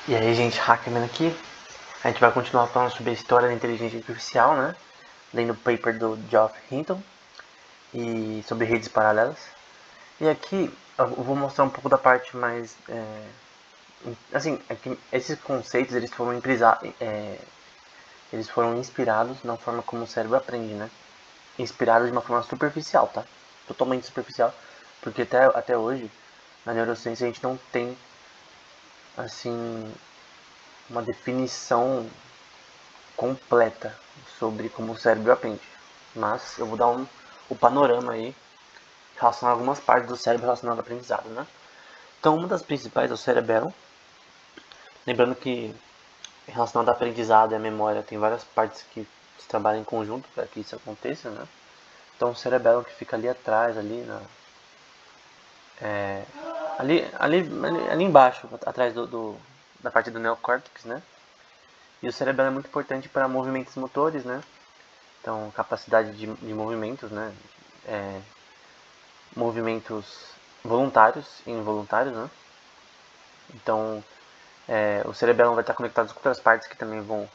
E aí, gente, Hackerman aqui. A gente vai continuar falando sobre a história da inteligência artificial, né? Lendo o paper do Geoff Hinton e sobre redes paralelas. E aqui eu vou mostrar um pouco da parte mais... assim, é que esses conceitos eles foram inspirados na forma como o cérebro aprende, né? Inspirados de uma forma superficial, tá? Totalmente superficial. Porque até hoje, na neurociência, a gente não tem, assim, uma definição completa sobre como o cérebro aprende. Mas eu vou dar o panorama aí relacionado a algumas partes do cérebro relacionadas ao aprendizado, né? Então, uma das principais é o cerebelo. Lembrando que relacionado ao aprendizado e à memória tem várias partes que se trabalham em conjunto para que isso aconteça, né? Então, o cerebelo que fica ali atrás, ali embaixo, atrás da parte do neocórtex, né? E o cerebelo é muito importante para movimentos motores, né? Então, capacidade de movimentos, né? Movimentos voluntários e involuntários, né? Então, o cerebelo vai estar conectado com outras partes que também vão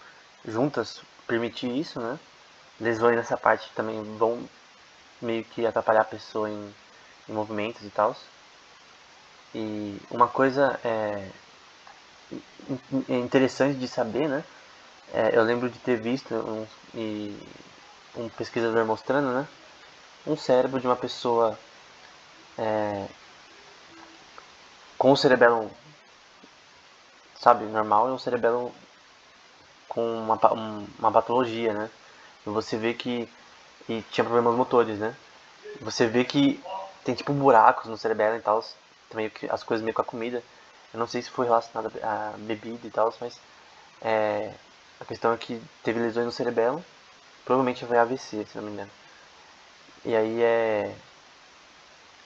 juntas permitir isso, né? Lesões nessa parte também vão meio que atrapalhar a pessoa em movimentos e tal. E uma coisa interessante de saber, né? Eu lembro de ter visto um pesquisador mostrando, né? Um cérebro de uma pessoa com o cerebelo, sabe, normal, e um cerebelo com uma patologia, né? E você vê que e tinha problemas motores, né? Você vê que tem tipo buracos no cerebelo e tal, também as coisas meio com a comida. Eu não sei se foi relacionado à bebida e tal, mas a questão é que teve lesões no cerebelo, provavelmente foi AVC, se não me engano. E aí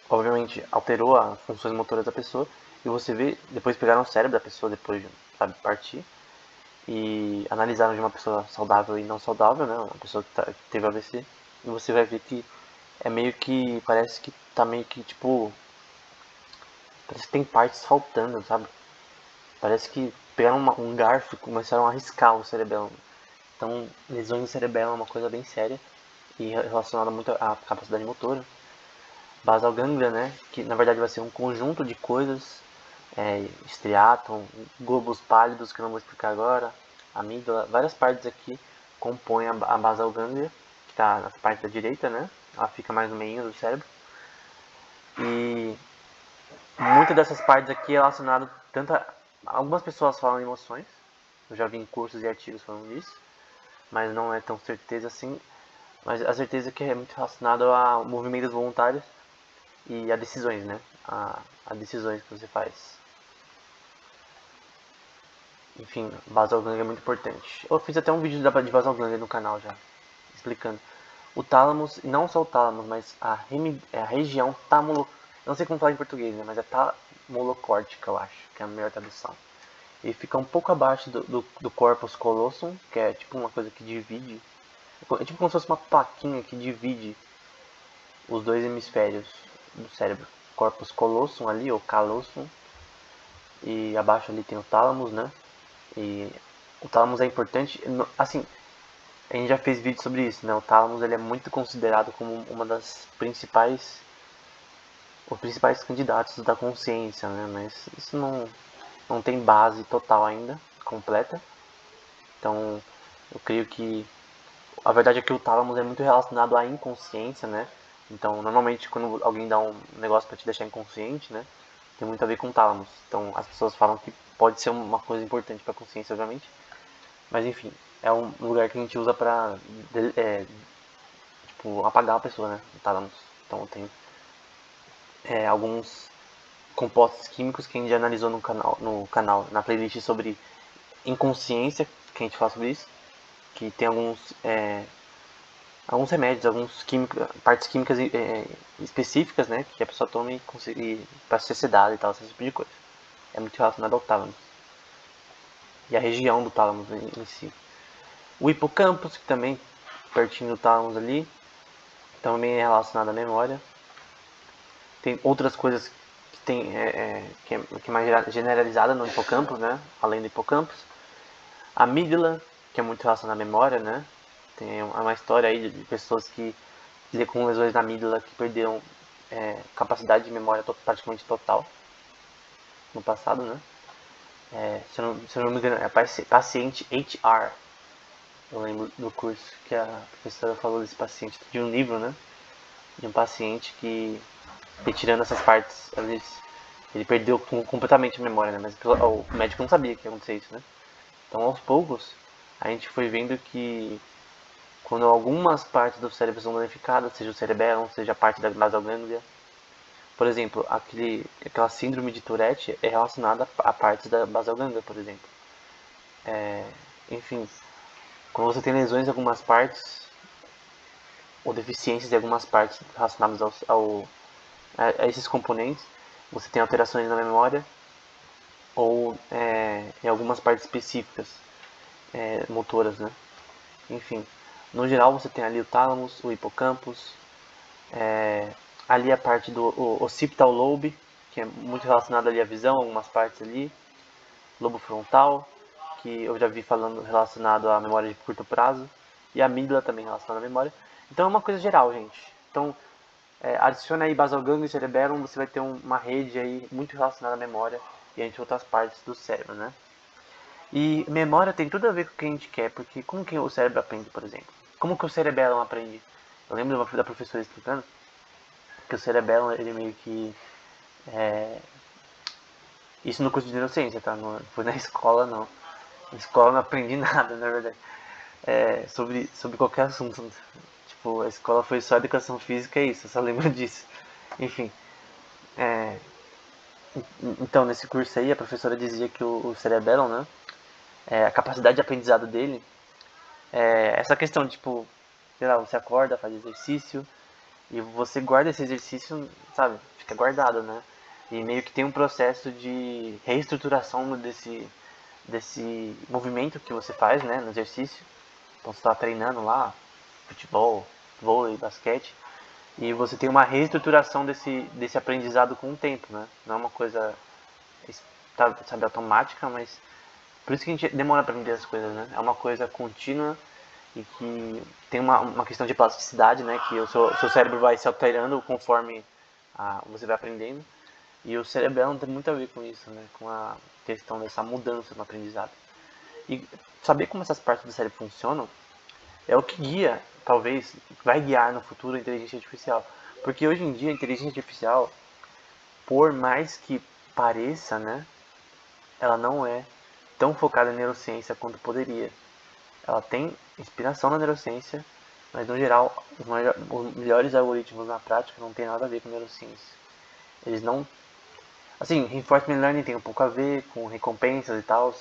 obviamente alterou as funções motoras da pessoa e você vê, depois pegaram o cérebro da pessoa depois de, sabe, partir e analisaram de uma pessoa saudável e não saudável, né, uma pessoa que teve AVC, e você vai ver que é meio que, parece que tá meio que tipo, parece que tem partes faltando, sabe? Parece que pegaram um garfo e começaram a riscar o cerebelo. Então, lesões no cerebelo é uma coisa bem séria e relacionada muito à capacidade motora. Basal ganglia, né, que na verdade vai ser um conjunto de coisas, estriatum, globos pálidos, que eu não vou explicar agora, amígdala, várias partes aqui compõem a basal ganglia, que está na parte da direita, né, ela fica mais no meio do cérebro, e muitas dessas partes aqui é relacionado tanto a, algumas pessoas falam em emoções, eu já vi em cursos e artigos falando disso, mas não é tão certeza assim, mas a certeza é que é muito relacionado a movimentos voluntários e a decisões, né? A decisões que você faz. Enfim, basal ganglia é muito importante. Eu fiz até um vídeo de basal ganglia no canal já, explicando. O tálamos, e não só o tálamos, mas a região tamulo... Não sei como falar em português, né? Mas é tamulocórtica, eu acho, que é a melhor tradução. Ele fica um pouco abaixo do corpus callosum, que é tipo uma coisa que divide. É tipo como se fosse uma plaquinha que divide os dois hemisférios do cérebro. Corpus callosum ali, ou callosum, e abaixo ali tem o tálamos, né? E o tálamos é importante, assim, a gente já fez vídeo sobre isso, né? O tálamos ele é muito considerado como uma das principais, os principais candidatos da consciência, né? Mas isso não tem base total ainda, completa. Então, eu creio que a verdade é que o tálamo é muito relacionado à inconsciência, né? Então, normalmente quando alguém dá um negócio para te deixar inconsciente, né? Tem muito a ver com tálamos. Então, as pessoas falam que pode ser uma coisa importante para a consciência, obviamente. Mas enfim, é um lugar que a gente usa pra tipo, apagar a pessoa, né? O tálamos. Então tem alguns compostos químicos que a gente já analisou na playlist sobre inconsciência, que a gente fala sobre isso. Que tem alguns remédios, partes químicas específicas, né? Que a pessoa toma e consegue para ser sedada e tal, esse tipo de coisa. É muito relacionado ao tálamo. E a região do tálamo em si. O hipocampo, que também pertinho do tálamo ali, também é relacionado à memória. Tem outras coisas que tem, que é mais generalizada no hipocampo, né? Além do hipocampo. A amígdala, que é muito relacionada à memória, né? Tem uma história aí de pessoas que com lesões na amígdala que perderam capacidade de memória praticamente total no passado, né? Se eu não me engano, é paciente HR. Eu lembro do curso que a professora falou desse paciente, de um livro, né? De um paciente que, retirando essas partes, ele perdeu completamente a memória, né? Mas o médico não sabia que ia acontecer isso, né? Então, aos poucos, a gente foi vendo que quando algumas partes do cérebro são danificadas, seja o cerebelo, seja a parte da basal ganglia, por exemplo, aquela síndrome de Tourette é relacionada a partes da basal ganglia, por exemplo. Enfim, quando você tem lesões em algumas partes, ou deficiências em algumas partes relacionadas a esses componentes, você tem alterações na memória, ou em algumas partes específicas, motoras, né? Enfim, no geral você tem ali o tálamos, o hipocampus, ali a parte do occipital lobe, que é muito relacionado ali à visão, algumas partes ali, lobo frontal, que eu já vi falando relacionado à memória de curto prazo, e a amígdala também relacionada à memória. Então é uma coisa geral, gente. Então adiciona aí basal ganglia e cerebellum, você vai ter uma rede aí muito relacionada à memória e entre outras partes do cérebro, né? E memória tem tudo a ver com o que a gente quer, porque como que o cérebro aprende, por exemplo? Como que o cerebellum aprende? Eu lembro da professora explicando que o cerebellum, ele meio que... Isso no curso de neurociência, tá? Não foi na escola, não. Na escola eu não aprendi nada, na verdade. Sobre qualquer assunto. Tipo, a escola foi só educação física, é isso, eu só lembro disso. Enfim. Então, nesse curso aí, a professora dizia que o cerebellum, né? A capacidade de aprendizado dele, essa questão, tipo, sei lá, você acorda, faz exercício, e você guarda esse exercício, sabe? Fica guardado, né? E meio que tem um processo de reestruturação desse movimento que você faz, né, no exercício. Então você está treinando lá, futebol, vôlei, basquete, e você tem uma reestruturação desse aprendizado com o tempo, né? Não é uma coisa, sabe, automática, mas por isso que a gente demora para aprender as coisas, né? É uma coisa contínua e que tem uma questão de plasticidade, né? Que o seu cérebro vai se alterando conforme você vai aprendendo. E o cerebelo tem muito a ver com isso, né? Com a questão dessa mudança no aprendizado. E saber como essas partes do cérebro funcionam é o que guia, talvez, vai guiar no futuro a inteligência artificial. Porque hoje em dia a inteligência artificial, por mais que pareça, né? Ela não é tão focada em neurociência quanto poderia. Ela tem inspiração na neurociência, mas no geral, os melhores algoritmos na prática não tem nada a ver com neurociência. Eles não... Assim, Reinforcement Learning tem um pouco a ver com recompensas e tal,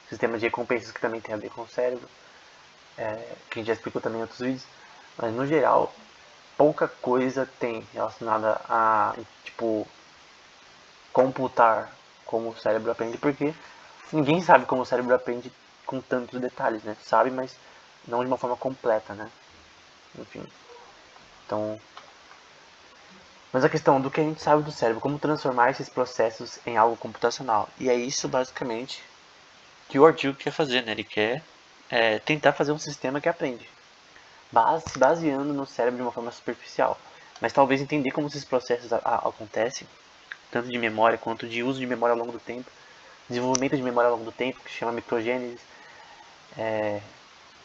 sistemas de recompensas que também tem a ver com o cérebro, que a gente já explicou também em outros vídeos, mas no geral, pouca coisa tem relacionada a, tipo, computar como o cérebro aprende, porque ninguém sabe como o cérebro aprende com tantos detalhes, né? Sabe, mas não de uma forma completa, né? Enfim. Então, mas a questão do que a gente sabe do cérebro, como transformar esses processos em algo computacional. E é isso basicamente que o artigo quer fazer, né? Ele quer tentar fazer um sistema que aprende, baseando no cérebro de uma forma superficial. Mas talvez entender como esses processos acontecem, tanto de memória quanto de uso de memória ao longo do tempo, desenvolvimento de memória ao longo do tempo, que se chama microgênese,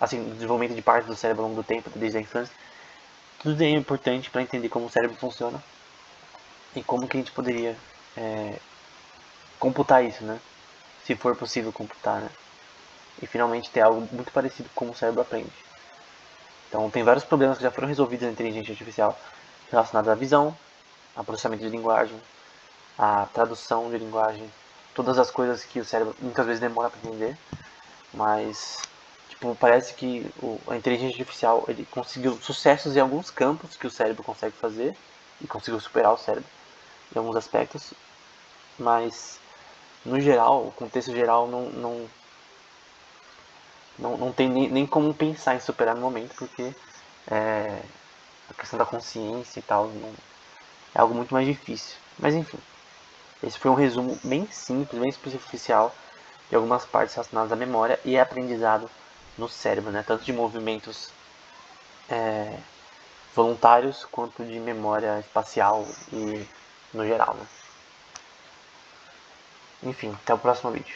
assim, desenvolvimento de partes do cérebro ao longo do tempo, desde a infância. Tudo é importante para entender como o cérebro funciona e como que a gente poderia computar isso, né? Se for possível computar, né? E finalmente ter algo muito parecido com como o cérebro aprende. Então tem vários problemas que já foram resolvidos na inteligência artificial relacionados à visão, a processamento de linguagem, a tradução de linguagem, todas as coisas que o cérebro muitas vezes demora para entender, mas tipo, parece que a inteligência artificial ele conseguiu sucessos em alguns campos que o cérebro consegue fazer e conseguiu superar o cérebro em alguns aspectos, mas no geral, o contexto geral não tem nem como pensar em superar no momento, porque a questão da consciência e tal é algo muito mais difícil. Mas enfim, Esse foi um resumo bem simples, bem superficial de algumas partes relacionadas à memória e aprendizado no cérebro, né? Tanto de movimentos voluntários quanto de memória espacial e no geral, né? Enfim, até o próximo vídeo.